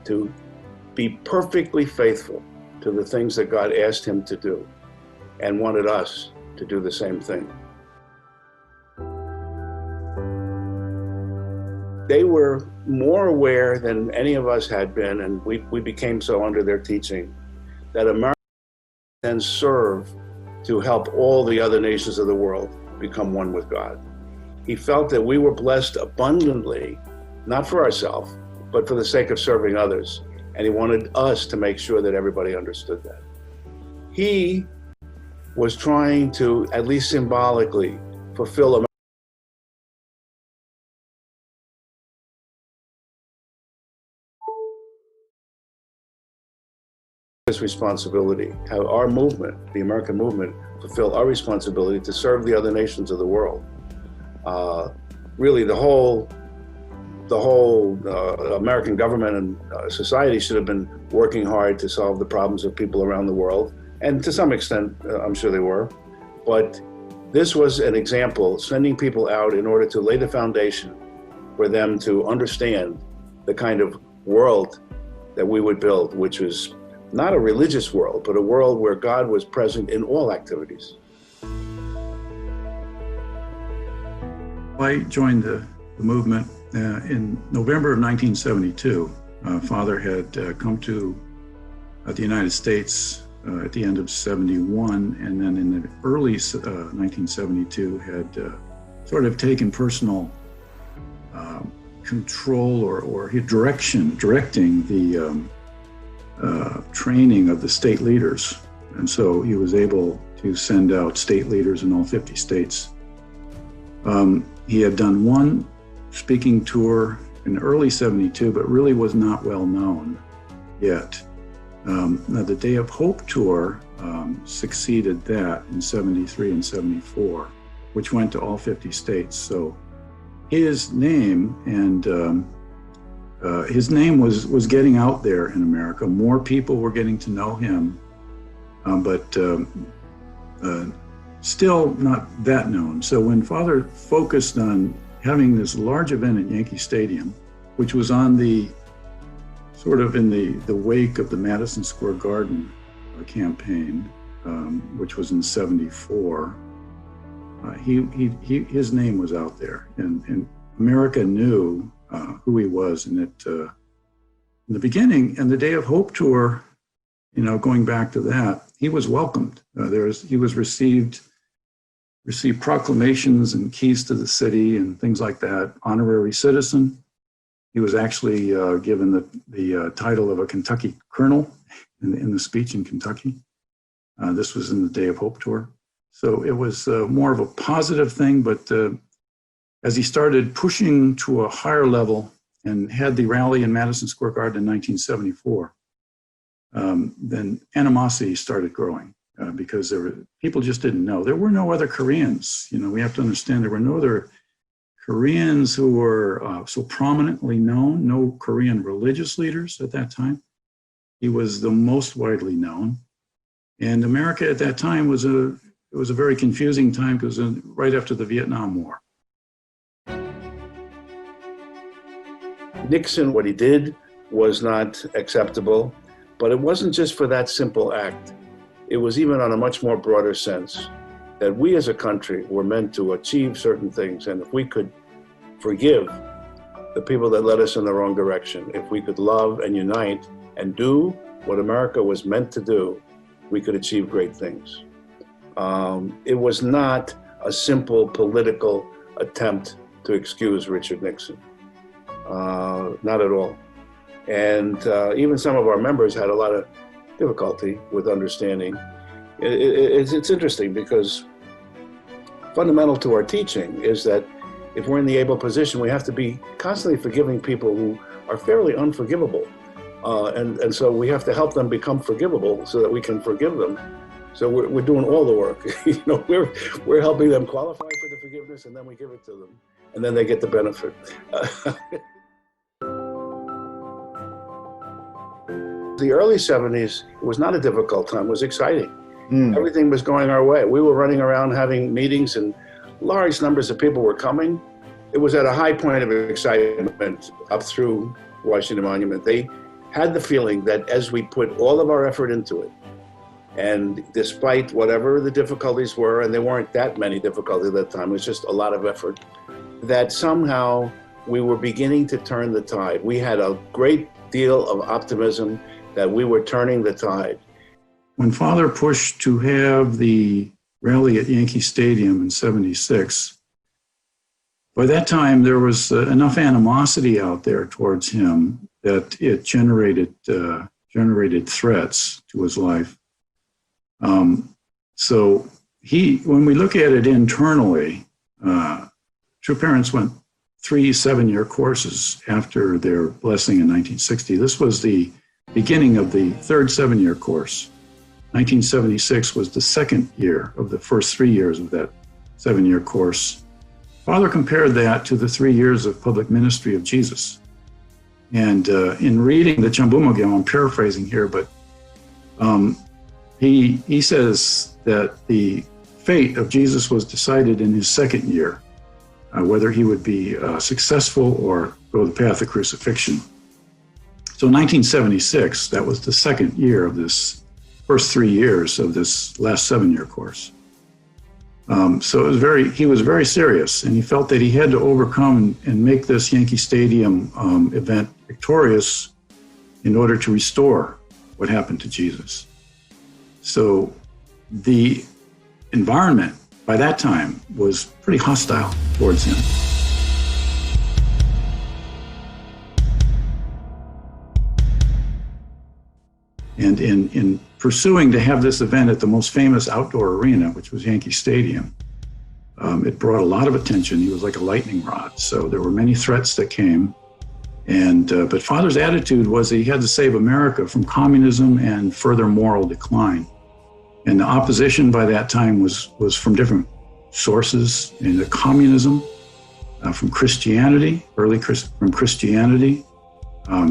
to be perfectly faithful to the things that God asked him to do, and wanted us to do the same thing. They were more aware than any of us had been, and we became so under their teaching, that America then serve to help all the other nations of the world become one with God. He felt that we were blessed abundantly, not for ourselves, but for the sake of serving others. And he wanted us to make sure that everybody understood that. He was trying to, at least symbolically, fulfill this responsibility, how our movement, the American movement, fulfill our responsibility to serve the other nations of the world. Really, the whole American government and society should have been working hard to solve the problems of people around the world, and to some extent, I'm sure they were. But this was an example, sending people out in order to lay the foundation for them to understand the kind of world that we would build, which was not a religious world, but a world where God was present in all activities. I joined the movement in November of 1972. Father had come to the United States at the end of 71, and then in the early 1972 had sort of taken personal control or directing the training of the state leaders. And so he was able to send out state leaders in all 50 states. He had done one speaking tour in early 72, but really was not well known yet. Now the Day of Hope tour succeeded that in 73 and 74, which went to all 50 states. So his name was getting out there in America. More people were getting to know him, but still not that known. So when Father focused on having this large event at Yankee Stadium, which was on the sort of in the wake of the Madison Square Garden campaign, which was in 74, his name was out there, and America knew who he was. And in the beginning, and the Day of Hope tour, going back to that, he was welcomed. He was received proclamations and keys to the city and things like that, honorary citizen. He was actually given the title of a Kentucky colonel in the speech in Kentucky. This was in the Day of Hope tour. So it was more of a positive thing, but as he started pushing to a higher level and had the rally in Madison Square Garden in 1974, then animosity started growing because people just didn't know. There were no other Koreans. We have to understand there were no other Koreans who were so prominently known, no Korean religious leaders at that time. He was the most widely known. And America at that time was a very confusing time because right after the Vietnam War. Nixon, what he did was not acceptable, but it wasn't just for that simple act. It was even on a much more broader sense that we as a country were meant to achieve certain things. And if we could forgive the people that led us in the wrong direction, if we could love and unite and do what America was meant to do, we could achieve great things. It was not a simple political attempt to excuse Richard Nixon. Not at all. And even some of our members had a lot of difficulty with understanding. It's interesting because fundamental to our teaching is that if we're in the able position, we have to be constantly forgiving people who are fairly unforgivable. And so we have to help them become forgivable so that we can forgive them. So we're doing all the work. We're helping them qualify for the forgiveness, and then we give it to them, and then they get the benefit. The early 70s was not a difficult time, it was exciting. Everything was going our way. We were running around having meetings and large numbers of people were coming. It was at a high point of excitement up through Washington Monument. had the feeling that as we put all of our effort into it, and despite whatever the difficulties were, and there weren't that many difficulties at that time, it was just a lot of effort, that somehow we were beginning to turn the tide. We had a great deal of optimism that we were turning the tide. When Father pushed to have the rally at Yankee Stadium in '76, by that time there was enough animosity out there towards him that it generated threats to his life. So when we look at it internally, True Parents went 3 7-year courses after their blessing in 1960. This was the beginning of the third 7-year course. 1976 was the second year of the first 3 years of that 7-year course. Father compared that to the 3 years of public ministry of Jesus. And in reading the Chambumogam, I'm paraphrasing here, but he says that the fate of Jesus was decided in his second year, whether he would be successful or go the path of crucifixion. So 1976, that was the second year of this first 3 years of this last 7-year course. So he was very serious, and he felt that he had to overcome and make this Yankee Stadium event victorious in order to restore what happened to Jesus. So the environment by that time was pretty hostile towards him. And in pursuing to have this event at the most famous outdoor arena, which was Yankee Stadium, it brought a lot of attention. He was like a lightning rod. So there were many threats that came. But Father's attitude was that he had to save America from communism and further moral decline. And the opposition by that time was from different sources, in the communism, from Christianity, from Christianity,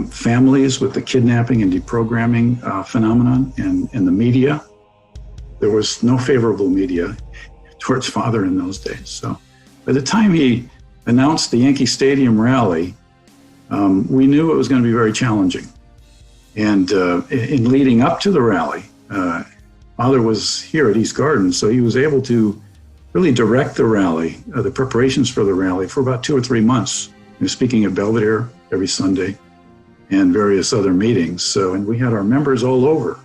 families with the kidnapping and deprogramming phenomenon, and the media. There was no favorable media towards Father in those days. So by the time he announced the Yankee Stadium rally, we knew it was going to be very challenging. And in leading up to the rally, Father was here at East Garden, so he was able to really direct the rally, the preparations for the rally, for about 2 or 3 months. He was speaking at Belvedere every Sunday and various other meetings. So, and we had our members all over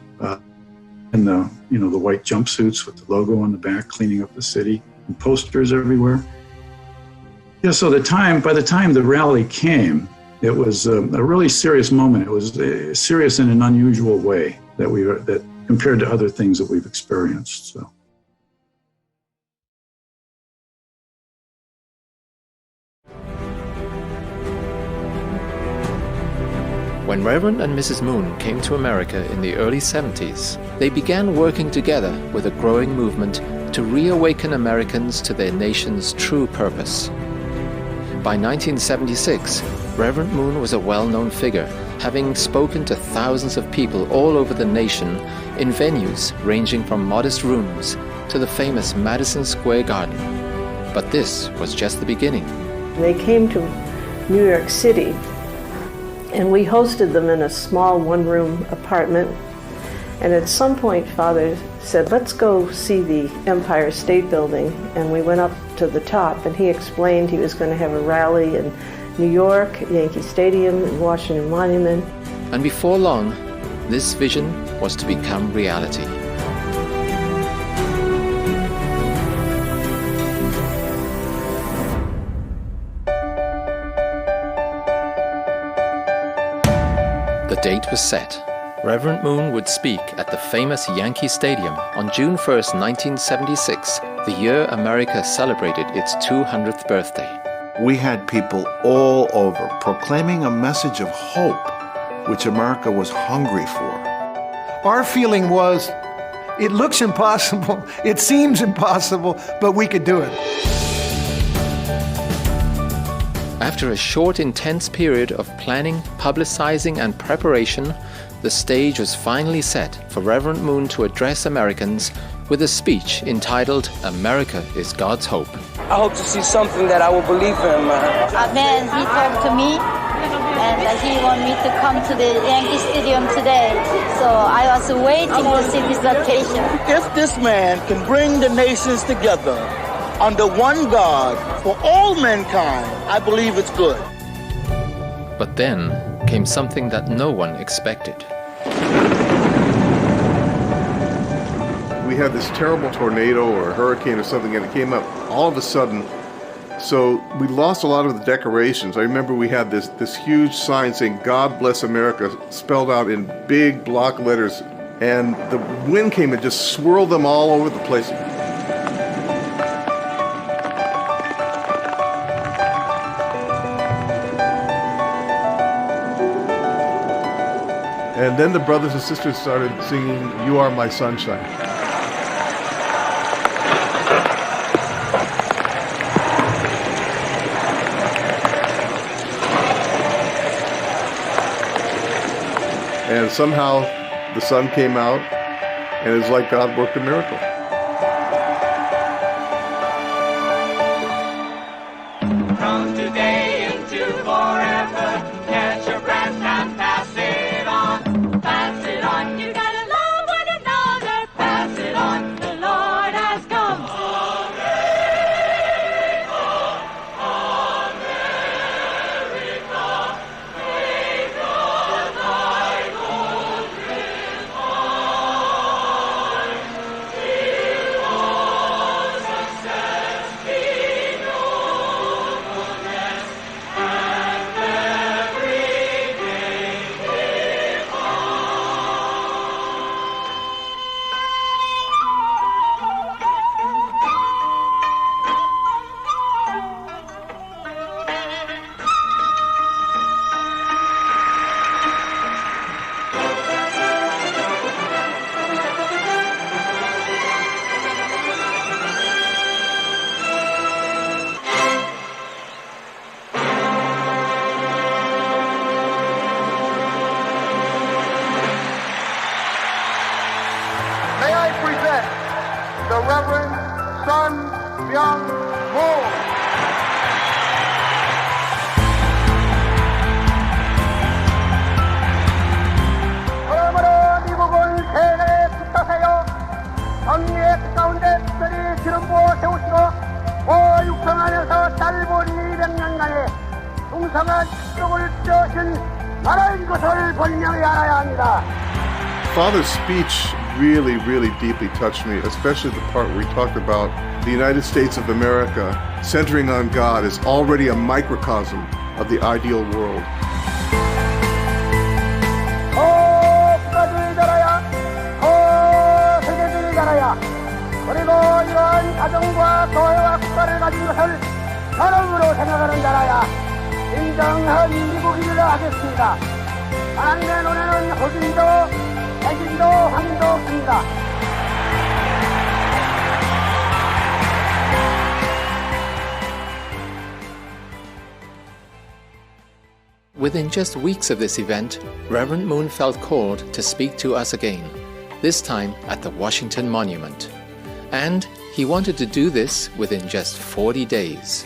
in the white jumpsuits with the logo on the back, cleaning up the city, and posters everywhere. Yeah, so by the time the rally came, it was a really serious moment. It was serious in an unusual way that compared to other things that we've experienced. So. When Reverend and Mrs. Moon came to America in the early 70s, they began working together with a growing movement to reawaken Americans to their nation's true purpose. By 1976, Reverend Moon was a well-known figure, having spoken to thousands of people all over the nation in venues ranging from modest rooms to the famous Madison Square Garden. But this was just the beginning. They came to New York City, and we hosted them in a small one-room apartment. And at some point, Father said, let's go see the Empire State Building. And we went up to the top, and he explained he was going to have a rally in New York, Yankee Stadium, and Washington Monument. And before long, this vision was to become reality. The date was set. Reverend Moon would speak at the famous Yankee Stadium on June 1st, 1976, the year America celebrated its 200th birthday. We had people all over proclaiming a message of hope, which America was hungry for. Our feeling was, it looks impossible, it seems impossible, but we could do it. After a short, intense period of planning, publicizing, and preparation, the stage was finally set for Reverend Moon to address Americans with a speech entitled, America is God's Hope. I hope to see something that I will believe in. Then he turned to me and he wanted me to come to the Yankee Stadium today. So I was waiting to see this occasion. If this man can bring the nations together under one God for all mankind, I believe it's good. But then came something that no one expected. We had this terrible tornado or a hurricane or something, and it came up all of a sudden. So we lost a lot of the decorations. I remember we had this huge sign saying, "God bless America," spelled out in big block letters. And the wind came and just swirled them all over the place. And then the brothers and sisters started singing, "You Are My Sunshine." And somehow the sun came out, and it's like God worked a miracle. From today into forever, catch your breath and pass it on. Pass it on, you gotta love one another. Pass it on, the Lord has come. May I present the Reverend Sun Myung Moon. 그러므로 미국은 세계에 뜻하세요. 정의의 뜻 가운데 특별히 기름부어 세우시고 육성하면서 짧은 200년간의 풍성한 축복을 주신 나라인 것을 분명히 알아야 합니다. Father's speech really, really deeply touched me, especially the part where he talked about the United States of America centering on God is already a microcosm of the ideal world. 국가주의 나라야, 세계주의 나라야. 그리고 이러한 가정과 교회와 국가를 가진 것을 사랑으로 생각하는 나라야. 인정한 미국이라 하겠습니다. 하나님의 눈에는 흑인도 백인도 황인도 없습니다. Within just weeks of this event, Reverend Moon felt called to speak to us again, this time at the Washington Monument. And he wanted to do this within just 40 days.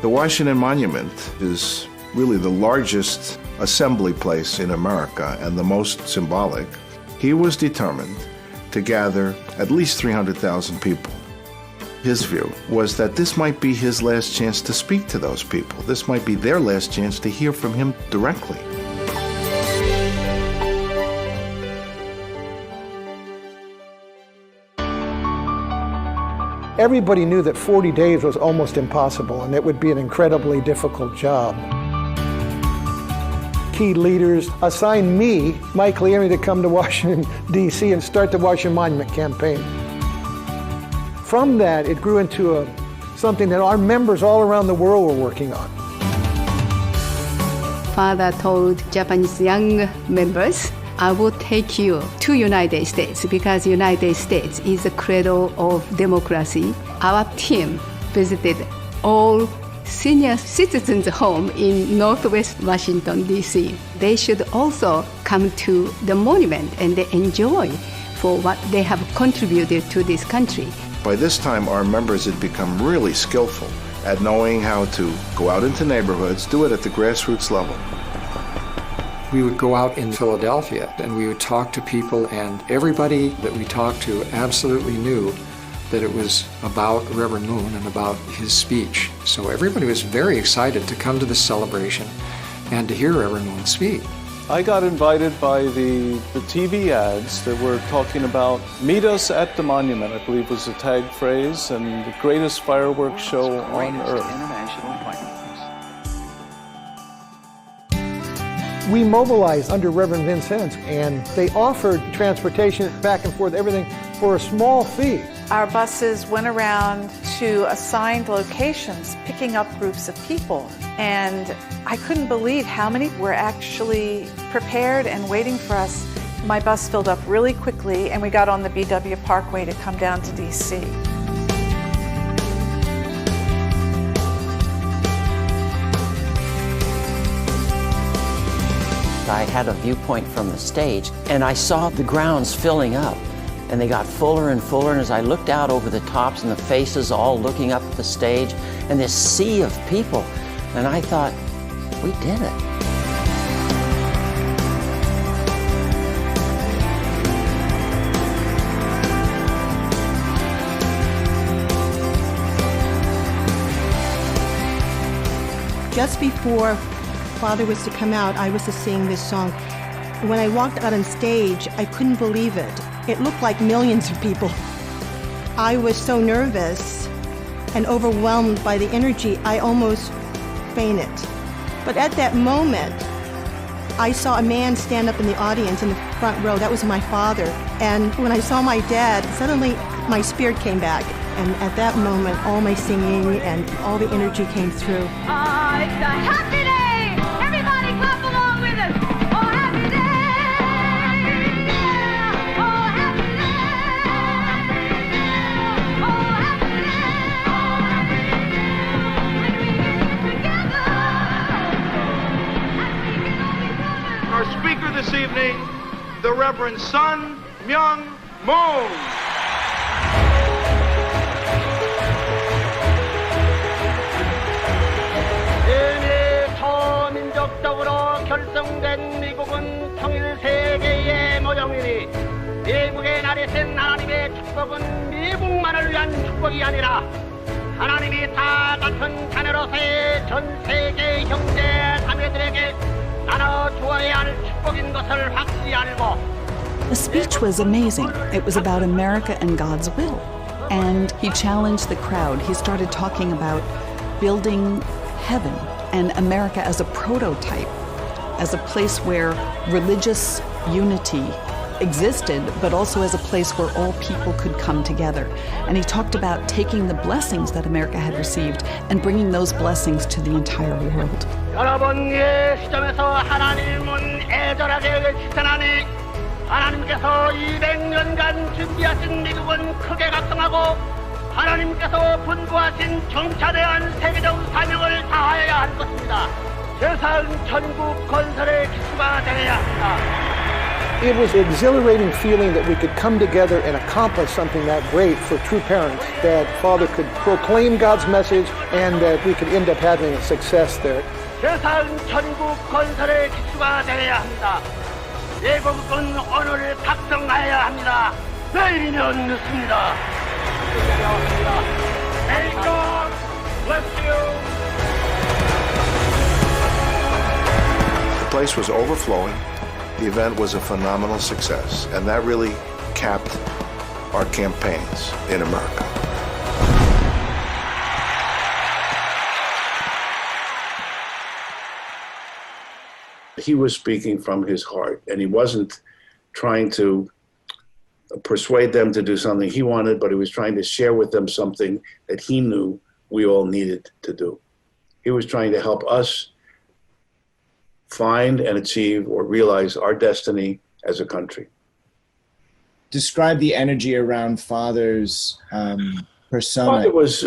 The Washington Monument is really the largest assembly place in America and the most symbolic. He was determined to gather at least 300,000 people. His view was that this might be his last chance to speak to those people. This might be their last chance to hear from him directly. Everybody knew that 40 days was almost impossible and it would be an incredibly difficult job. Key leaders assigned me, Mike Leary, to come to Washington, D.C. and start the Washington Monument campaign. From that, it grew into something that our members all around the world were working on. Father told Japanese young members, I will take you to United States because United States is the cradle of democracy. Our team visited all senior citizens' home in Northwest Washington, D.C. They should also come to the monument and enjoy for what they have contributed to this country. By this time, our members had become really skillful at knowing how to go out into neighborhoods, do it at the grassroots level, We would go out in Philadelphia and we would talk to people, and everybody that we talked to absolutely knew that it was about Reverend Moon and about his speech. So everybody was very excited to come to the celebration and to hear Reverend Moon speak. I got invited by the TV ads that were talking about "Meet us at the monument," I believe was the tag phrase, and the greatest fireworks show on earth. We mobilized under Reverend Vincent, and they offered transportation back and forth, everything for a small fee. Our buses went around to assigned locations, picking up groups of people. And I couldn't believe how many were actually prepared and waiting for us. My bus filled up really quickly, and we got on the BW Parkway to come down to DC. I had a viewpoint from the stage, and I saw the grounds filling up, and they got fuller and fuller, and as I looked out over the tops and the faces all looking up at the stage, and this sea of people, and I thought, we did it. Just before Father was to come out, I was to sing this song. When I walked out on stage, I couldn't believe it. It looked like millions of people. I was so nervous and overwhelmed by the energy, I almost fainted. But at that moment, I saw a man stand up in the audience in the front row. That was my father. And when I saw my dad, suddenly my spirit came back. And at that moment, all my singing and all the energy came through. It's a happy day! Everybody clap along with us! Oh, happy day! Yeah! Oh, happy day! Oh, happy day! Oh, happy day! When we get together, and we can all be brothers. Our speaker this evening, the Reverend Sun Myung Moon. 결성된 미국은 통일 세계의 모형이니 미국의 날이 센 하나님의 축복은 미국만을 위한 축복이 아니라 하나님이 다 같은 자녀로서의 전 세계 형제 자매들에게 나눠 주어야 할 축복인 것을 확실히 알고. The speech was amazing. It was about America and God's will. And he challenged the crowd. He started talking about building heaven and America as a prototype, as a place where religious unity existed, but also as a place where all people could come together. And he talked about taking the blessings that America had received and bringing those blessings to the entire world. 여러분의 시점에서 하나님은 애절하게 계시다니 하나님께서 200년간 준비하신 미국은 크게 각성하고 하나님께서 분부하신 정찰대한 세계적 사명을 다하여야 할 것입니다. 세상 천국 건설의 기초가 되어야 합니다. It was an exhilarating feeling that we could come together and accomplish something that great for true parents, that Father could proclaim God's message and that we could end up having a success there. 세상 천국 건설의 기초가 되어야 합니다. 예국은 오늘 각성하여야 합니다. 내일이면 늦습니다. May God bless you. The place was overflowing. The event was a phenomenal success, and that really capped our campaigns in America. He was speaking from his heart, and he wasn't trying to persuade them to do something he wanted, but he was trying to share with them something that he knew we all needed to do. He was trying to help us find and achieve or realize our destiny as a country. Describe the energy around Father's persona. Father was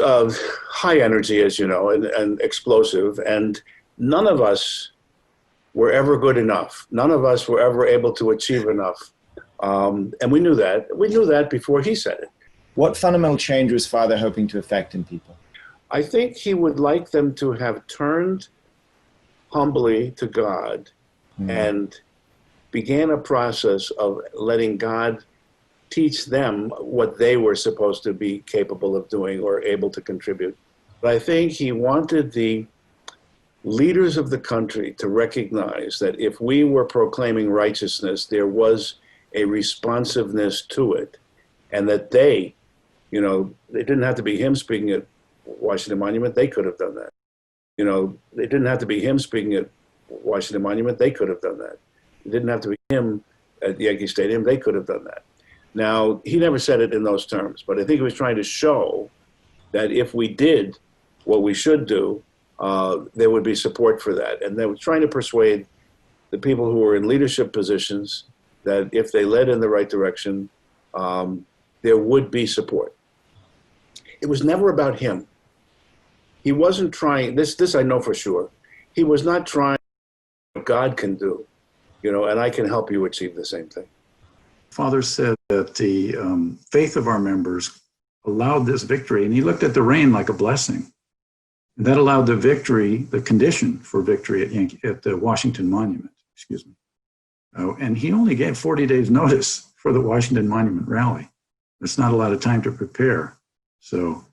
high energy, as you know, and explosive, and none of us were ever good enough. None of us were ever able to achieve enough. And we knew that. We knew that before he said it. What fundamental change was Father hoping to effect in people? I think he would like them to have turned humbly to God and began a process of letting God teach them what they were supposed to be capable of doing or able to contribute. But I think he wanted the leaders of the country to recognize that if we were proclaiming righteousness, there was a responsiveness to it, and that they, you know, it didn't have to be him speaking at Washington Monument, they could have done that. You know, it didn't have to be him speaking at Washington Monument, they could have done that. It didn't have to be him at Yankee Stadium, they could have done that. Now, he never said it in those terms, but I think he was trying to show that if we did what we should do, there would be support for that. And they were trying to persuade the people who were in leadership positions that if they led in the right direction, there would be support. It was never about him. He wasn't trying, this I know for sure, he was not trying what God can do, you know, and I can help you achieve the same thing. Father said that the faith of our members allowed this victory, and he looked at the rain like a blessing. And that allowed the victory, the condition for victory at the Washington Monument, excuse me. And he only gave 40 days notice for the Washington Monument rally. It's not a lot of time to prepare. So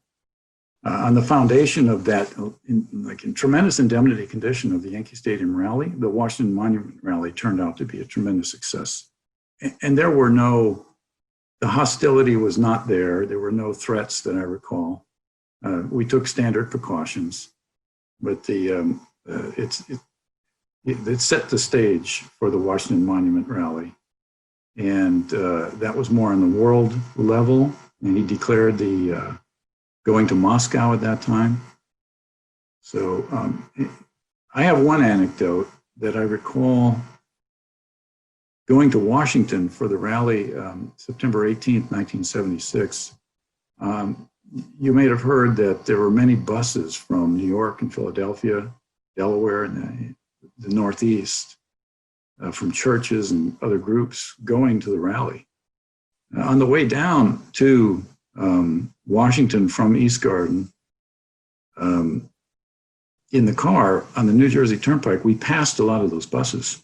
on the foundation of that, in tremendous indemnity condition of the Yankee Stadium rally, the Washington Monument rally turned out to be a tremendous success. And there were the hostility was not there. There were no threats that I recall. We took standard precautions, but it set the stage for the Washington Monument rally. And that was more on the world level. And he declared the going to Moscow at that time. So I have one anecdote that I recall going to Washington for the rally September 18th, 1976. You may have heard that there were many buses from New York and Philadelphia, Delaware, and the Northeast, from churches and other groups going to the rally. On the way down to Washington from East Garden, in the car on the New Jersey Turnpike, we passed a lot of those buses.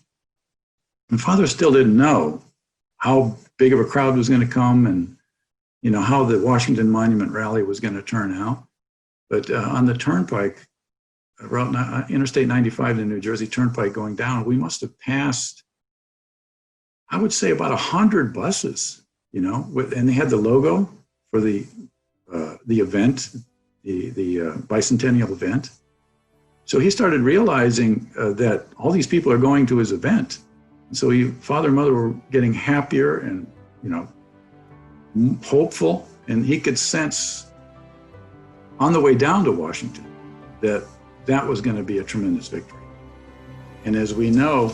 And Father still didn't know how big of a crowd was going to come and, you know, how the Washington Monument rally was going to turn out. But on the Turnpike, Interstate 95, the New Jersey Turnpike going down, we must have passed, I would say, about 100 buses, you know, and they had the logo for the event, the bicentennial event. So he started realizing that all these people are going to his event. So Father and Mother were getting happier and, you know, hopeful, and he could sense on the way down to Washington that that was going to be a tremendous victory. And as we know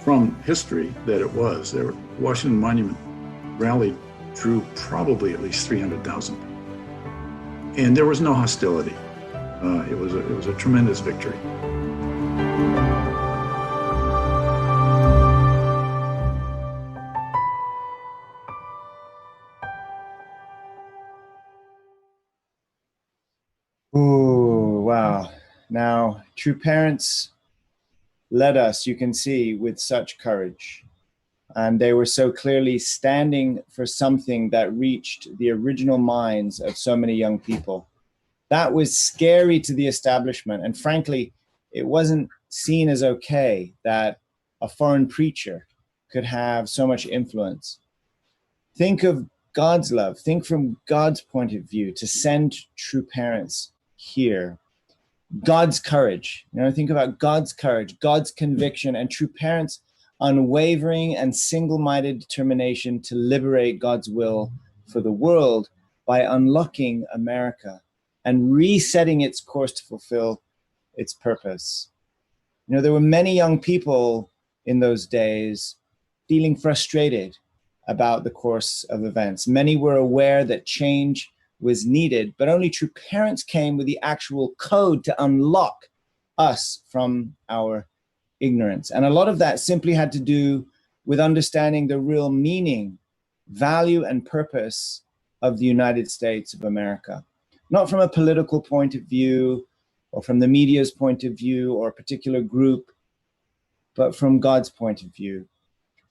from history that it was, the Washington Monument rally drew probably at least 300,000 people. And there was no hostility. It was a tremendous victory. Ooh, wow. Now, true parents led us, you can see, with such courage. And they were so clearly standing for something that reached the original minds of so many young people. That was scary to the establishment. And frankly, it wasn't seen as okay that a foreign preacher could have so much influence. Think of God's love. Think from God's point of view to send true parents here. God's courage. You know, think about God's courage, God's conviction, and true parents' unwavering and single-minded determination to liberate God's will for the world by unlocking America and resetting its course to fulfill its purpose. You know, there were many young people in those days feeling frustrated about the course of events. Many were aware that change was needed, but only true parents came with the actual code to unlock us from our ignorance. And a lot of that simply had to do with understanding the real meaning, value, and purpose of the United States of America. Not from a political point of view or from the media's point of view or a particular group, but from God's point of view.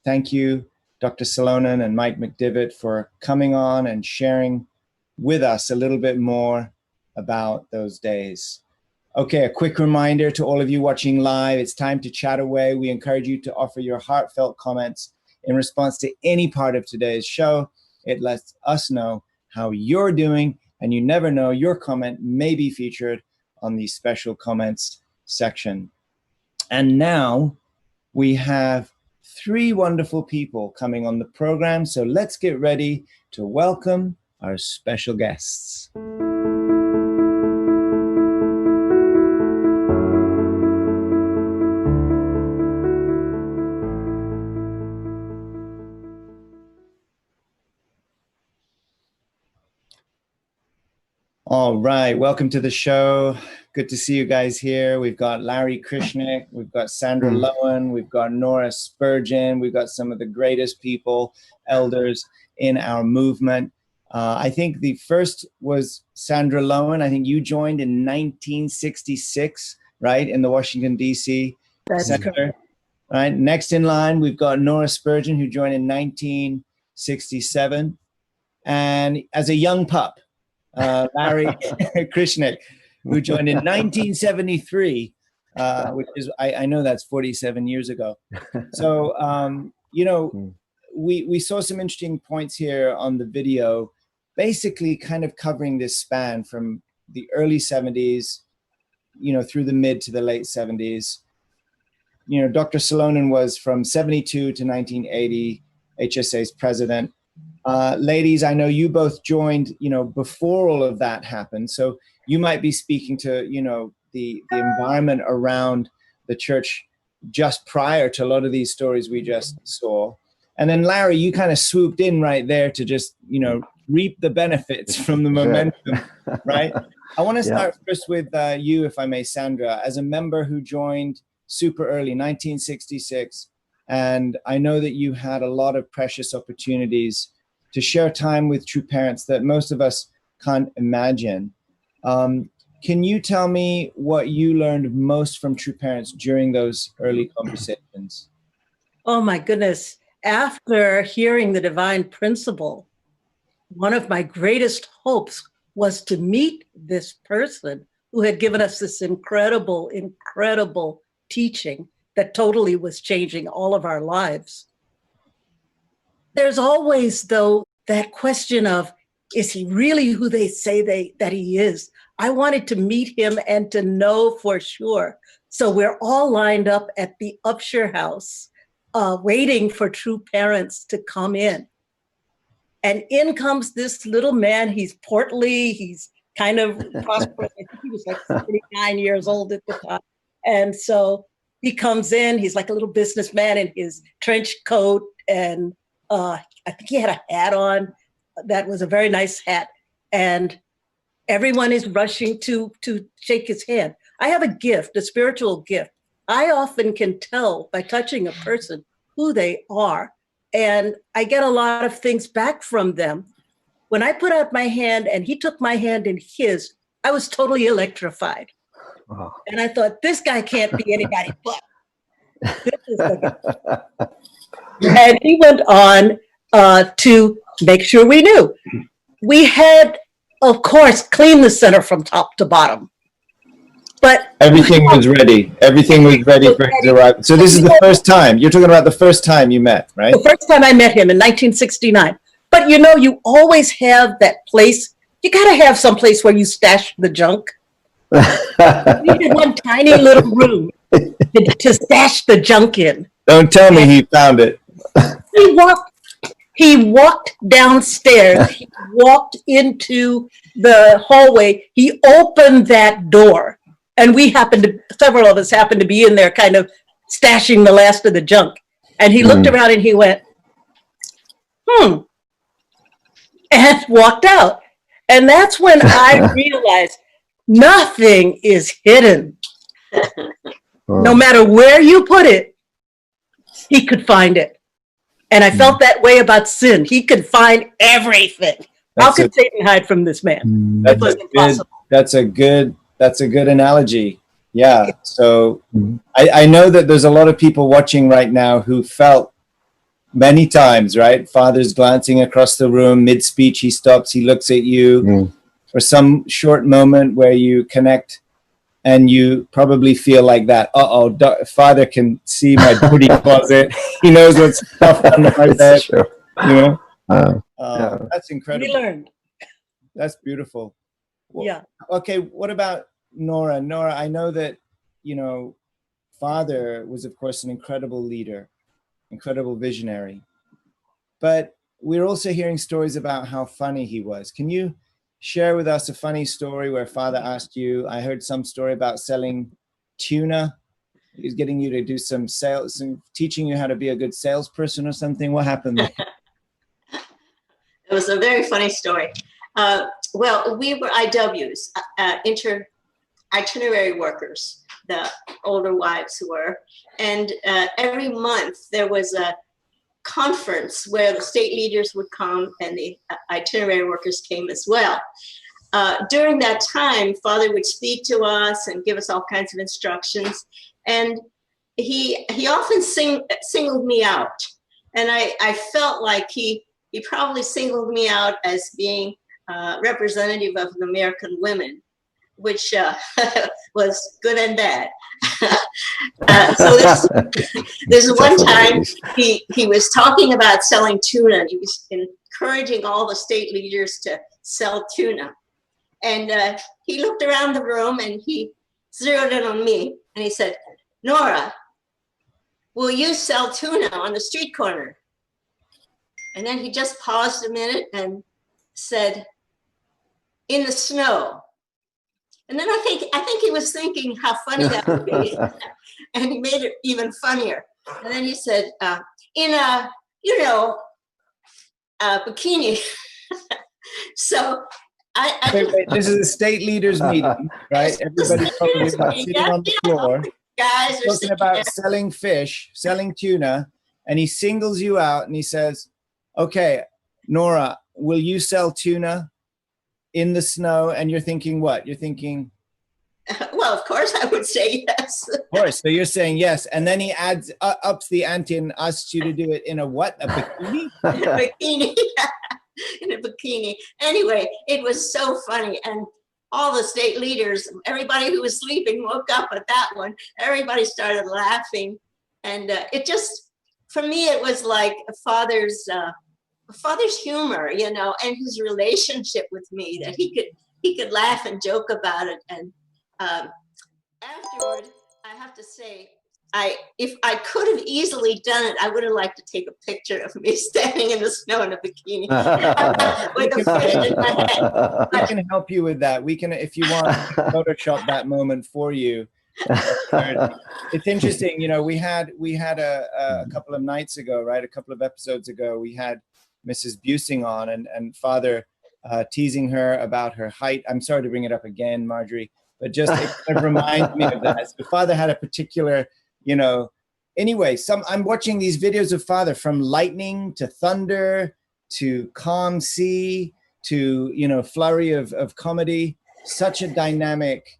Thank you, Dr. Salonen and Mike McDivitt, for coming on and sharing with us a little bit more about those days. Okay, a quick reminder to all of you watching live, it's time to chat away. We encourage you to offer your heartfelt comments in response to any part of today's show. It lets us know how you're doing, and you never know, your comment may be featured on the special comments section. And now we have 3 wonderful people coming on the program, so let's get ready to welcome our special guests. All right, welcome to the show. Good to see you guys here. We've got Larry Krishnick, we've got Sandra Lowen, we've got Nora Spurgeon, we've got some of the greatest people, elders in our movement. I think the first was Sandra Lowen. I think you joined in 1966, right, in the Washington, D.C. Center. Right. Next in line, we've got Nora Spurgeon, who joined in 1967. And as a young pup, Larry Krishnick, who joined in 1973, which is, I know that's 47 years ago. So, you know, we saw some interesting points here on the video, basically kind of covering this span from the early 70s, you know, through the mid to the late 70s. You know, Dr. Salonen was from 72 to 1980, HSA's president. Ladies, I know you both joined, you know, before all of that happened. So you might be speaking to, you know, the environment around the church just prior to a lot of these stories we just saw. And then Larry, you kind of swooped in right there to just, you know, reap the benefits from the momentum, right? I want to start first with you, if I may, Sandra, as a member who joined super early, 1966. And I know that you had a lot of precious opportunities to share time with true parents that most of us can't imagine. Can you tell me what you learned most from true parents during those early conversations? Oh my goodness. After hearing the divine principle, one of my greatest hopes was to meet this person who had given us this incredible, incredible teaching that totally was changing all of our lives. There's always, though, that question of, is he really who they say that he is? I wanted to meet him and to know for sure. So we're all lined up at the Upshur House, waiting for true parents to come in. And in comes this little man. He's portly. He's kind of prosperous. I think he was like 79 years old at the time. And so he comes in. He's like a little businessman in his trench coat, and I think he had a hat on that was a very nice hat, and everyone is rushing to shake his hand. I have a gift, a spiritual gift. I often can tell by touching a person who they are, and I get a lot of things back from them. When I put out my hand and he took my hand in his, I was totally electrified. Wow. And I thought, this guy can't be anybody but. This is the guy. And he went on to make sure we knew. We had, of course, cleaned the center from top to bottom. But everything was ready. Everything was ready for his arrival. So this is the first time. You're talking about the first time you met, right? The first time I met him in 1969. But you know, you always have that place. You got to have some place where you stash the junk. We had one tiny little room to stash the junk in. Don't tell me he found it. He walked downstairs. He walked into the hallway. He opened that door, and several of us happened to be in there kind of stashing the last of the junk. And he looked around and he went, and walked out. And that's when I realized nothing is hidden. No matter where you put it, he could find it. And I felt that way about sin. He could find everything. How could Satan hide from this man? That's a good analogy. Yeah. So I know that there's a lot of people watching right now who felt many times, right? Father's glancing across the room, mid-speech, he stops, he looks at you for some short moment where you connect, and you probably feel like that. Father can see my dirty closet. He knows what's stuff under my bed. True. You know? Yeah. That's incredible. We learned. That's beautiful. Well, Yeah. Okay, what about Nora? Nora, I know that, Father was, of course, an incredible leader, incredible visionary. But we're also hearing stories about how funny he was. Can you share with us a funny story where Father asked you? I heard some story about selling tuna. He was getting you to do some sales, teaching you how to be a good salesperson or something. What happened there? It was a very funny story. Well, we were IWs, itinerary workers, the older wives were. And every month there was a conference where the state leaders would come and the itinerary workers came as well. During that time, Father would speak to us and give us all kinds of instructions. And he often singled me out. And I felt like he probably singled me out as being representative of the American women, which was good and bad. So there's one time he was talking about selling tuna, and he was encouraging all the state leaders to sell tuna. And he looked around the room and he zeroed in on me and he said, "Nora, will you sell tuna on the street corner?" And then he just paused a minute and said, "In the snow." And then I think he was thinking how funny that would be. And he made it even funnier. And then he said, in a bikini. So Wait, this is a state leaders meeting, right? Everybody's probably sitting on the floor. Guys are talking about selling fish, selling tuna, and he singles you out and he says, "Okay, Nora, will you sell tuna in the snow?" And you're thinking what? You're thinking, well, of course I would say yes. Of course. So you're saying yes. And then he adds ups the ante and asks you to do it in a what? A bikini? In a bikini. In a bikini. Anyway, it was so funny. And all the state leaders, everybody who was sleeping woke up at that one. Everybody started laughing. And it just, for me, it was like a father's humor, and his relationship with me, that he could laugh and joke about it. And afterward, I have to say, if I could have easily done it, I would have liked to take a picture of me standing in the snow in a bikini with a fish in my head. We can help you with that. We can, if you want, Photoshop that moment for you. It's interesting, we had a couple of nights ago, right? A couple of episodes ago, we had Mrs. Busing on and Father teasing her about her height. I'm sorry to bring it up again, Marjorie, but just it reminds me of that. So Father had a particular, anyway, I'm watching these videos of Father, from lightning to thunder to calm sea to, flurry of comedy. Such a dynamic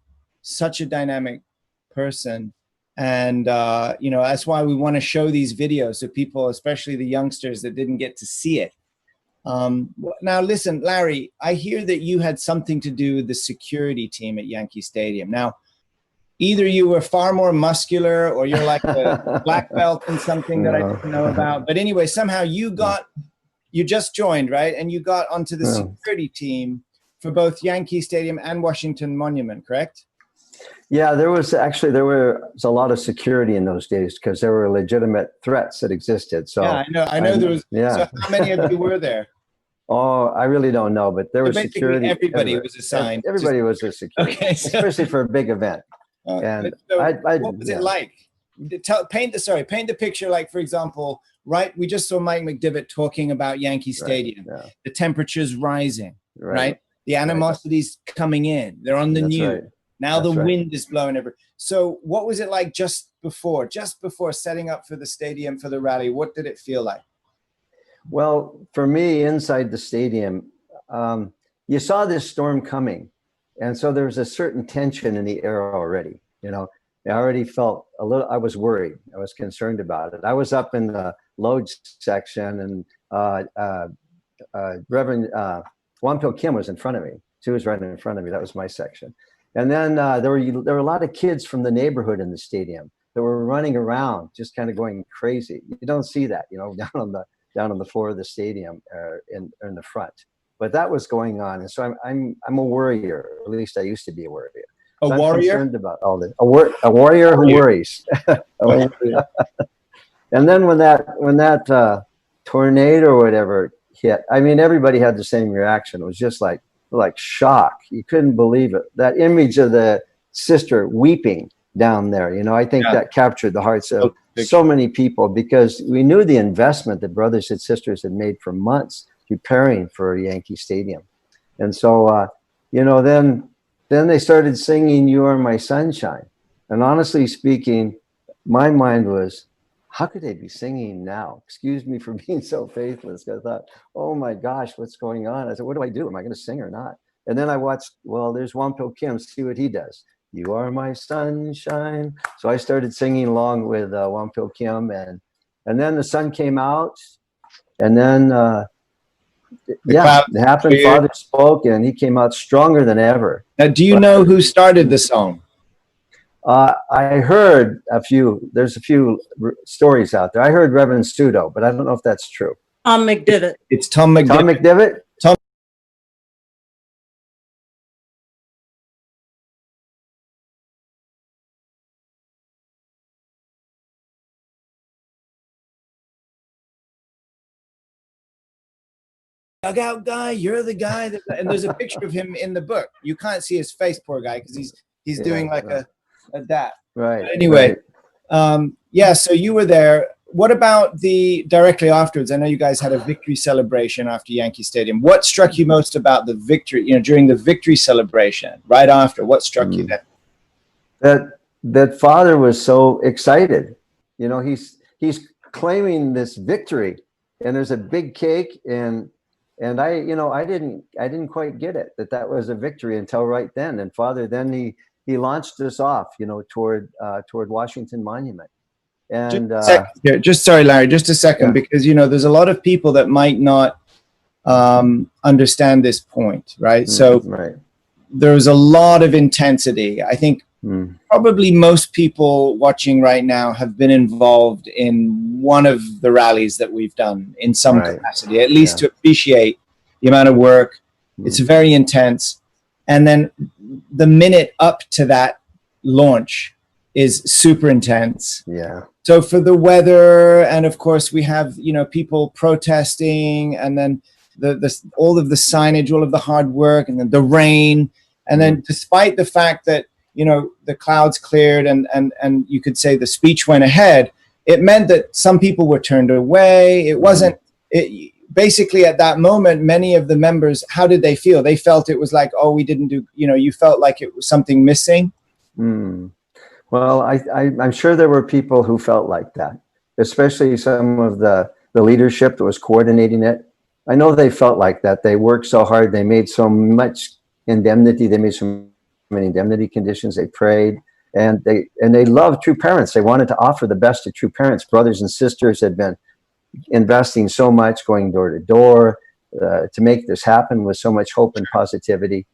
person. And, that's why we want to show these videos so people, especially the youngsters that didn't get to see it. Now, listen, Larry, I hear that you had something to do with the security team at Yankee Stadium. Now, either you were far more muscular or you're like a black belt in something that I didn't know about. But anyway, somehow you just joined, right? And you got onto the security team for both Yankee Stadium and Washington Monument, correct? Yeah, there was a lot of security in those days because there were legitimate threats that existed. So yeah, I know there was. Yeah. So how many of you were there? Oh, I really don't know, but there was security. Everybody was assigned. Everybody was a security, okay, so, especially for a big event. And so what was it like? Paint the picture. Like, for example, right? We just saw Mike McDivitt talking about Yankee Stadium. Right, yeah. The temperature's rising, right? The animosity's coming in. They're on the news. Right. Now the wind is blowing everywhere. So what was it like just before setting up for the stadium for the rally? What did it feel like? Well, for me, inside the stadium, you saw this storm coming. And so there was a certain tension in the air already. You know, I already felt a little, I was worried. I was concerned about it. I was up in the load section, and Reverend Wampil Kim was in front of me. She was right in front of me. That was my section. And then there were a lot of kids from the neighborhood in the stadium that were running around, just kind of going crazy. You don't see that, you know, down on the floor of the stadium in the front. But that was going on, and so I'm a worrier. At least I used to be a worrier. A So warrior? I'm concerned about all this. A warrior who worries. And then when that tornado or whatever hit, I mean, everybody had the same reaction. It was just like shock. You couldn't believe it. That image of the sister weeping down there, you know, I think that captured the hearts of so many people, because we knew the investment that brothers and sisters had made for months preparing for Yankee Stadium. And so, you know, then they started singing "You Are My Sunshine." And honestly speaking, my mind was, how could they be singing now? Excuse me for being so faithless. I thought, oh my gosh, what's going on? I said, what do I do? Am I going to sing or not? And then I watched, well, there's Wampil Kim, see what he does. You are my sunshine. So I started singing along with Wampil Kim, and then the sun came out, and then it happened. Father spoke, and he came out stronger than ever. Now, do you know who started the song? I heard there's a few stories out there. I heard Reverend Studo, but I don't know if that's true. Tom McDivitt. It's Tom McDivitt. Tom McDivitt? Tom. Dugout guy, you're the guy that, and there's a picture of him in the book. You can't see his face, poor guy, because he's doing like a that. Right. But anyway, yeah. So you were there. What about the directly afterwards? I know you guys had a victory celebration after Yankee Stadium. What struck you most about the victory? You know, during the victory celebration, right after, what struck you then? That Father was so excited. You know, he's claiming this victory, and there's a big cake, and I, you know, I didn't quite get it that was a victory until right then. And Father, then he launched us off, you know, toward Washington Monument. And just sorry, Larry, just a second, because you know there's a lot of people that might not understand this point, right? So there's a lot of intensity. I think probably most people watching right now have been involved in one of the rallies that we've done in some capacity, at least to appreciate the amount of work. It's very intense. And then the minute up to that launch is super intense. Yeah. So for the weather, and of course we have, you know, people protesting, and then all of the signage, all of the hard work, and then the rain. And then despite the fact that, you know, the clouds cleared and you could say the speech went ahead, it meant that some people were turned away. It wasn't, basically at that moment, many of the members, how did they feel? They felt it was like, oh, we didn't do, you know, you felt like it was something missing. Well, I'm sure there were people who felt like that, especially some of the leadership that was coordinating it. I know they felt like that. They worked so hard. They made so much indemnity. They made so many indemnity conditions. They prayed, and they loved True Parents. They wanted to offer the best to True Parents. Brothers and sisters had been investing so much, going door to door to make this happen with so much hope and positivity.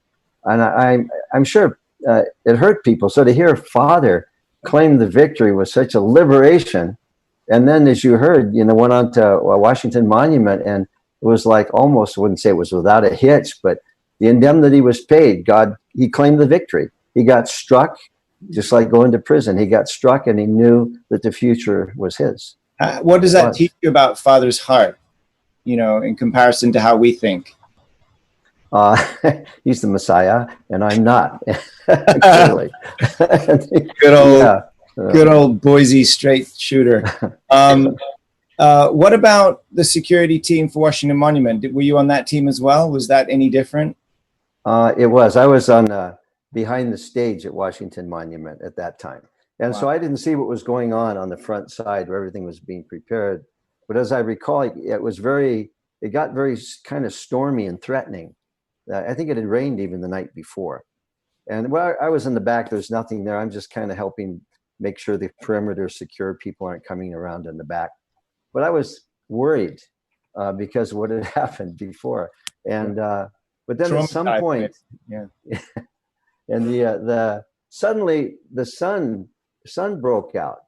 And I'm sure it hurt people. So to hear Father claim the victory was such a liberation. And then, as you heard, you know, went on to Washington Monument, and it was like almost, I wouldn't say it was without a hitch, but the indemnity was paid. He claimed the victory. He got struck, just like going to prison. He got struck, and he knew that the future was his. What does that teach you about Father's heart, you know, in comparison to how we think? He's the Messiah, and I'm not. Clearly. Good old Boise straight shooter. What about the security team for Washington Monument? Were you on that team as well? Was that any different? It was. I was on behind the stage at Washington Monument at that time. And so I didn't see what was going on the front side where everything was being prepared. But as I recall, it got very kind of stormy and threatening. I think it had rained even the night before. And well, I was in the back. There's nothing there. I'm just kind of helping make sure the perimeter is secure. People aren't coming around in the back. But I was worried because of what had happened before. And but then at some point, yeah. and the suddenly the sun broke out,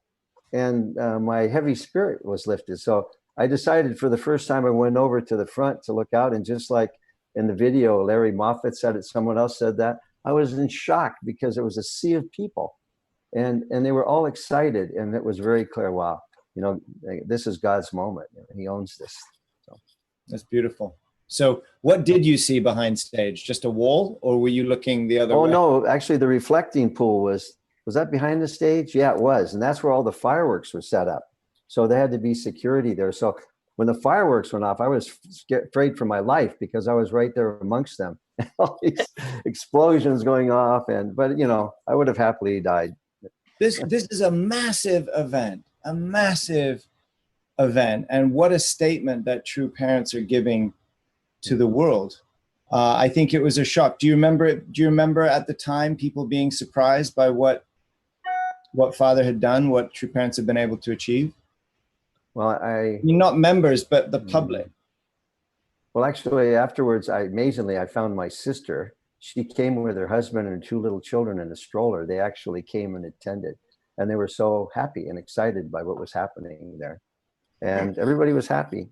and my heavy spirit was lifted. So I decided, for the first time, I went over to the front to look out, and just like in the video, Larry Moffat said it, someone else said that, I was in shock because it was a sea of people, and they were all excited, and it was very clear. Wow, this is God's moment. He owns this. So that's beautiful. So what did you see behind stage? Just a wall, or were you looking the other way? Oh no, actually the reflecting pool was that behind the stage? Yeah, it was. And that's where all the fireworks were set up. So there had to be security there. So when the fireworks went off, I was afraid for my life because I was right there amongst them. All these explosions going off, but I would have happily died. This is a massive event, and what a statement that True Parents are giving to the world. I think it was a shock. Do you remember at the time people being surprised by what Father had done, what True Parents have been able to achieve? Well, I mean, not members, but the public. Well, actually, afterwards, amazingly, I found my sister. She came with her husband and 2 little children in a stroller. They actually came and attended, and they were so happy and excited by what was happening there. And everybody was happy,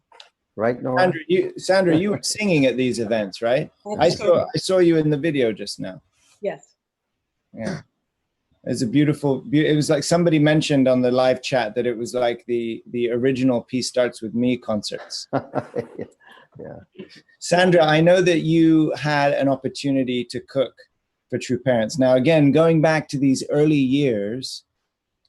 right, Nora? Sandra, you were singing at these events, right? I saw you in the video just now. Yes. Yeah. It's a beautiful, it was like somebody mentioned on the live chat that it was like the original Peace Starts With Me concerts. Yeah. Sandra, I know that you had an opportunity to cook for True Parents. Now, again, going back to these early years,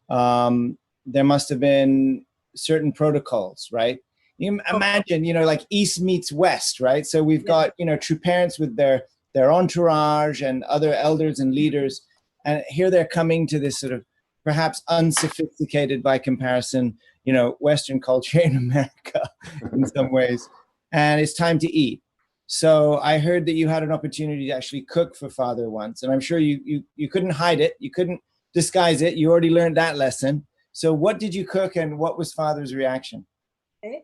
there must have been certain protocols, right? You imagine, like East meets West, right? So we've got, True Parents with their entourage and other elders and leaders. And here they're coming to this sort of perhaps unsophisticated by comparison, Western culture in America in some ways. And it's time to eat. So I heard that you had an opportunity to actually cook for Father once. And I'm sure you couldn't hide it. You couldn't disguise it. You already learned that lesson. So what did you cook, and what was Father's reaction? Okay.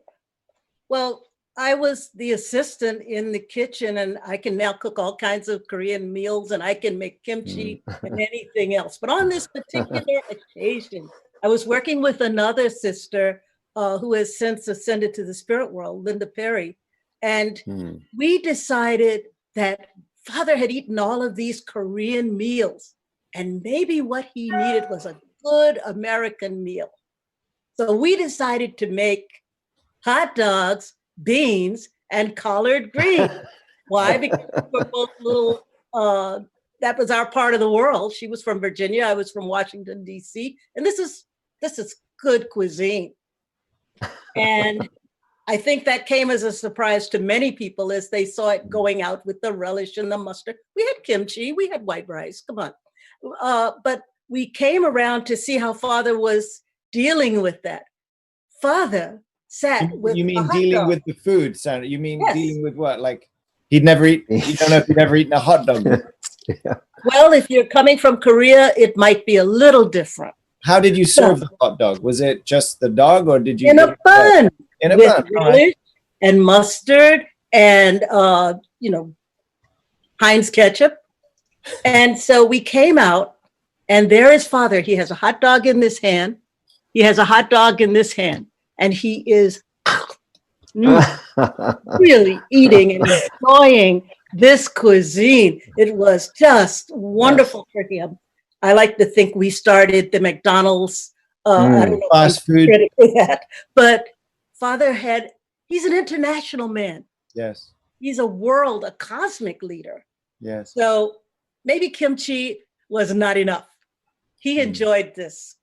Well, I was the assistant in the kitchen, and I can now cook all kinds of Korean meals, and I can make kimchi and anything else. But on this particular occasion, I was working with another sister who has since ascended to the spirit world, Linda Perry. And we decided that Father had eaten all of these Korean meals, and maybe what he needed was a good American meal. So we decided to make hot dogs, beans, and collard greens. Why? Because we're both little, that was our part of the world. She was from Virginia, I was from Washington, D.C. And this is good cuisine. And I think that came as a surprise to many people as they saw it going out with the relish and the mustard. We had kimchi, we had white rice, come on. But we came around to see how Father was dealing with that. Father sat with You mean dealing with the food, Sandra? You mean dealing with what? Like you don't know if he'd ever eaten a hot dog. Yeah. Well, if you're coming from Korea, it might be a little different. How did you serve the hot dog? Was it just the dog, or did you in a bun? In a with bun, relish and mustard and Heinz ketchup. And so we came out, and there is Father. He has a hot dog in this hand. He has a hot dog in this hand, and he is really eating and enjoying this cuisine. It was just wonderful for him. I like to think we started the McDonald's, I don't know fast food, for that, but Father he's an international man. Yes. He's a cosmic leader. Yes. So maybe kimchi was not enough. He enjoyed this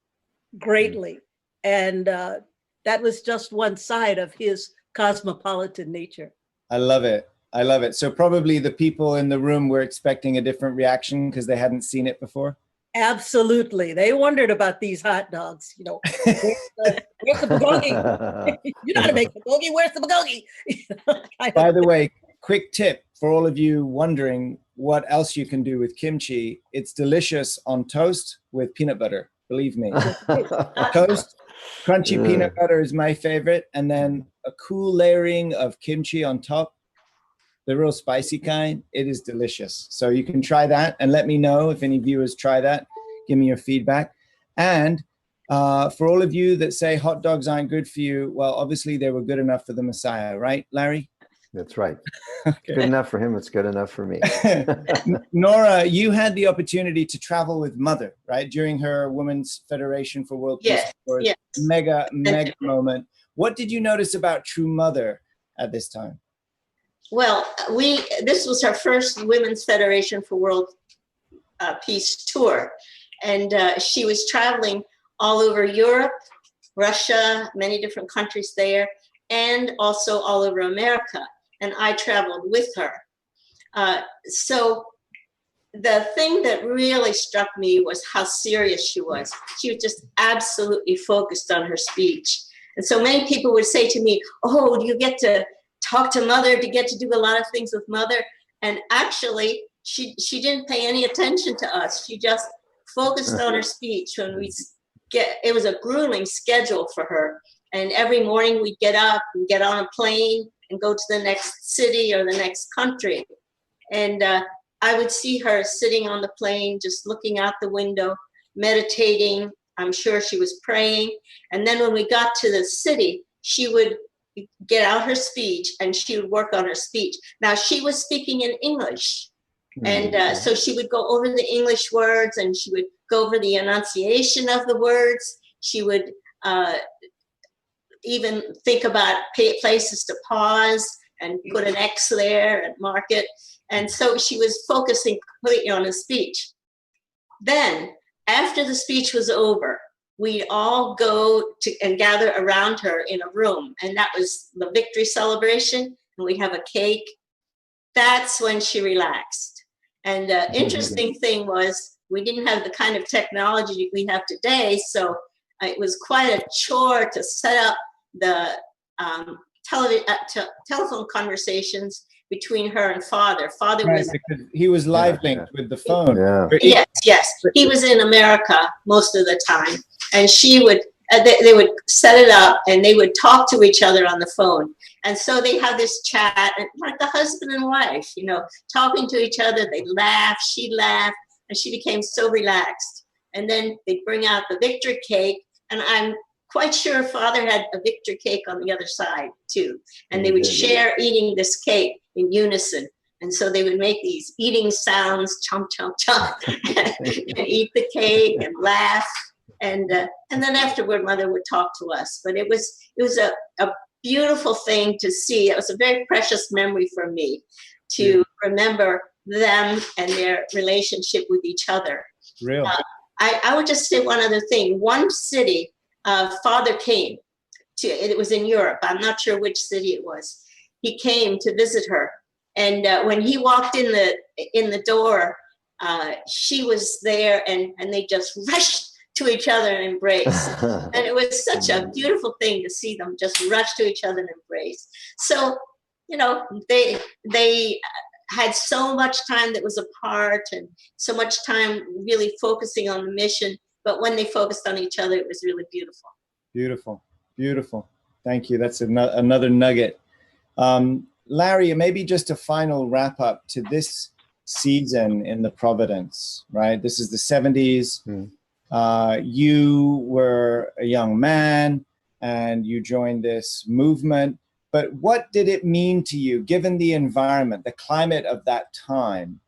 greatly. And that was just one side of his cosmopolitan nature. I love it. I love it. So probably the people in the room were expecting a different reaction because they hadn't seen it before. Absolutely. They wondered about these hot dogs. Where's the bulgogi? You know how to make bulgogi. Where's the bulgogi? By the way, quick tip. for all of you wondering what else you can do with kimchi, it's delicious on toast with peanut butter. Believe me. Toast, crunchy peanut butter is my favorite. And then a cool layering of kimchi on top, the real spicy kind. It is delicious. So you can try that and let me know if any viewers try that. Give me your feedback. And for all of you that say hot dogs aren't good for you, well, obviously they were good enough for the Messiah, right, Larry? That's right. Okay. Good enough for him. It's good enough for me. Nora, you had the opportunity to travel with Mother, right? During her Women's Federation for World Peace. Yes. Mega moment. What did you notice about True Mother at this time? Well, this was her first Women's Federation for World Peace tour. And she was traveling all over Europe, Russia, many different countries there, and also all over America. And I traveled with her. So the thing that really struck me was how serious she was. She was just absolutely focused on her speech. And so many people would say to me, oh, do you get to talk to Mother? Do you get to do a lot of things with Mother? And actually, she didn't pay any attention to us. She just focused on her speech. When it was a grueling schedule for her. And every morning we'd get up and get on a plane and go to the next city or the next country. And I would see her sitting on the plane, just looking out the window, meditating. I'm sure she was praying. And then when we got to the city, she would get out her speech and she would work on her speech. Now, she was speaking in English. And so she would go over the English words and she would go over the enunciation of the words. She would even think about places to pause and put an X there and mark it. And so she was focusing completely on the speech. Then, after the speech was over, we'd all go to and gather around her in a room. And that was the victory celebration. And we'd have a cake. That's when she relaxed. And the interesting thing was we didn't have the kind of technology we have today. So it was quite a chore to set up the telephone conversations between her and Father. Father was because he was live linked with the phone. Yes. He was in America most of the time, and she would. They would set it up, and they would talk to each other on the phone. And so they have this chat, and like the husband and wife, talking to each other. They laugh, she'd laugh, and she became so relaxed. And then they'd bring out the victory cake, and I'm quite sure Father had a victory cake on the other side too. And they would share eating this cake in unison. And so they would make these eating sounds, chomp, chomp, chomp, and eat the cake and laugh. And then afterward, Mother would talk to us. But it was a beautiful thing to see. It was a very precious memory for me to remember them and their relationship with each other. Real. I would just say one other thing. One city, Father came to. It was in Europe. I'm not sure which city it was. He came to visit her, and when he walked in the door, she was there, and they just rushed to each other and embrace. And it was such a beautiful thing to see them just rush to each other and embrace. So, they had so much time that was apart and so much time really focusing on the mission. But when they focused on each other, it was really beautiful. Beautiful, beautiful. Thank you. That's another nugget. Larry, maybe just a final wrap up to this season in the Providence, right? This is the 70s. You were a young man and you joined this movement, but what did it mean to you, given the environment, the climate of that time?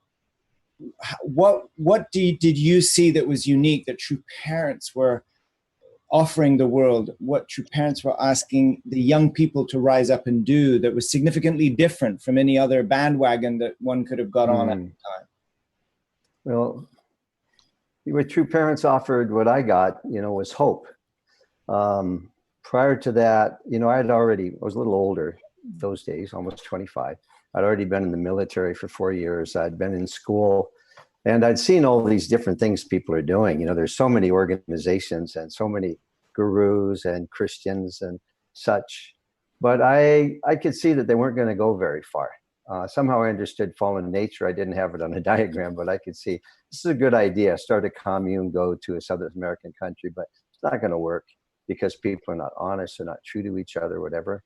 What did you see that was unique, that True Parents were offering the world, what True Parents were asking the young people to rise up and do that was significantly different from any other bandwagon that one could have got on at the time? Well, what True Parents offered, what I got, was hope. Prior to that, I was a little older those days, almost 25. I'd already been in the military for 4 years. I'd been in school, and I'd seen all these different things people are doing. There's so many organizations and so many gurus and Christians and such, but I could see that they weren't going to go very far. Somehow I understood fallen nature. I didn't have it on a diagram, but I could see this is a good idea. Start a commune, go to a South American country, but it's not going to work because people are not honest, they're not true to each other, whatever.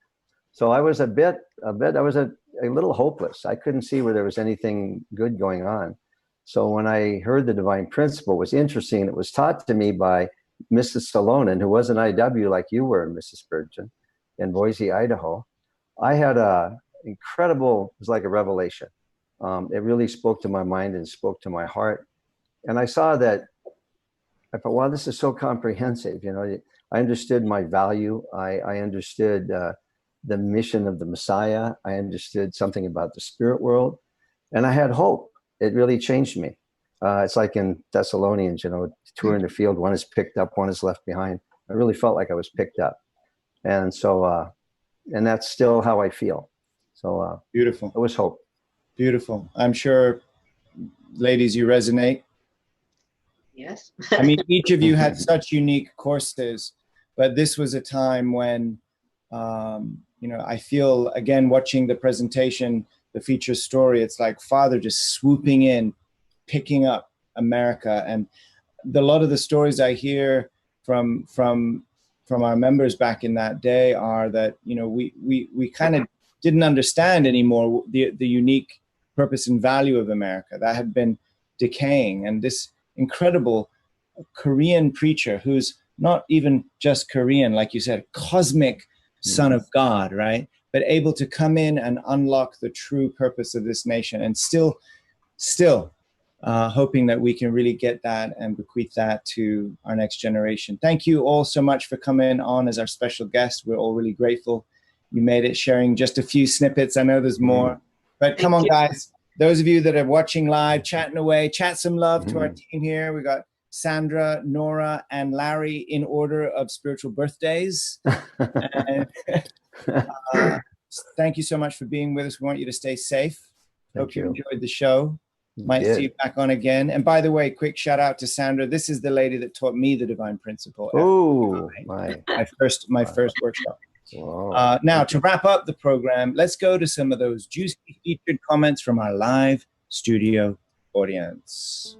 So I was I was a little hopeless. I couldn't see where there was anything good going on. So when I heard the divine principle, it was interesting. It was taught to me by Mrs. Salonen, who was an IW like you were, Mrs. Spurgeon, in Boise, Idaho. I had incredible, it was like a revelation. It really spoke to my mind and spoke to my heart. And I saw that, I thought, wow, this is so comprehensive. You know, I understood my value. I understood the mission of the Messiah. I understood something about the spirit world. And I had hope. It really changed me. It's like in Thessalonians, you know, two are in the field, one is picked up, one is left behind. I really felt like I was picked up. And so, and that's still how I feel. So beautiful. It was hope. Beautiful. I'm sure, ladies, you resonate. Yes. I mean, each of you had such unique courses, but this was a time when, you know, I feel, again, watching the presentation, the feature story, it's like Father just swooping in, picking up America. And a lot of the stories I hear from our members back in that day are that, you know, we kind of didn't understand anymore the unique purpose and value of America that had been decaying. And this incredible Korean preacher who's not even just Korean, like you said, cosmic son of God, right? But able to come in and unlock the true purpose of this nation, and still hoping that we can really get that and bequeath that to our next generation. Thank you all so much for coming on as our special guest. We're all really grateful. You made it, sharing just a few snippets. I know there's more, but come on, guys. Those of you that are watching live, chatting away, chat some love to our team here. We got Sandra, Nora, and Larry in order of spiritual birthdays. And, thank you so much for being with us. We want you to stay safe. Hope you enjoyed the show. Might see you back on again. And by the way, quick shout out to Sandra. This is the lady that taught me the divine principle. Oh, my first workshop. Now, to wrap up the program, let's go to some of those juicy featured comments from our live studio audience.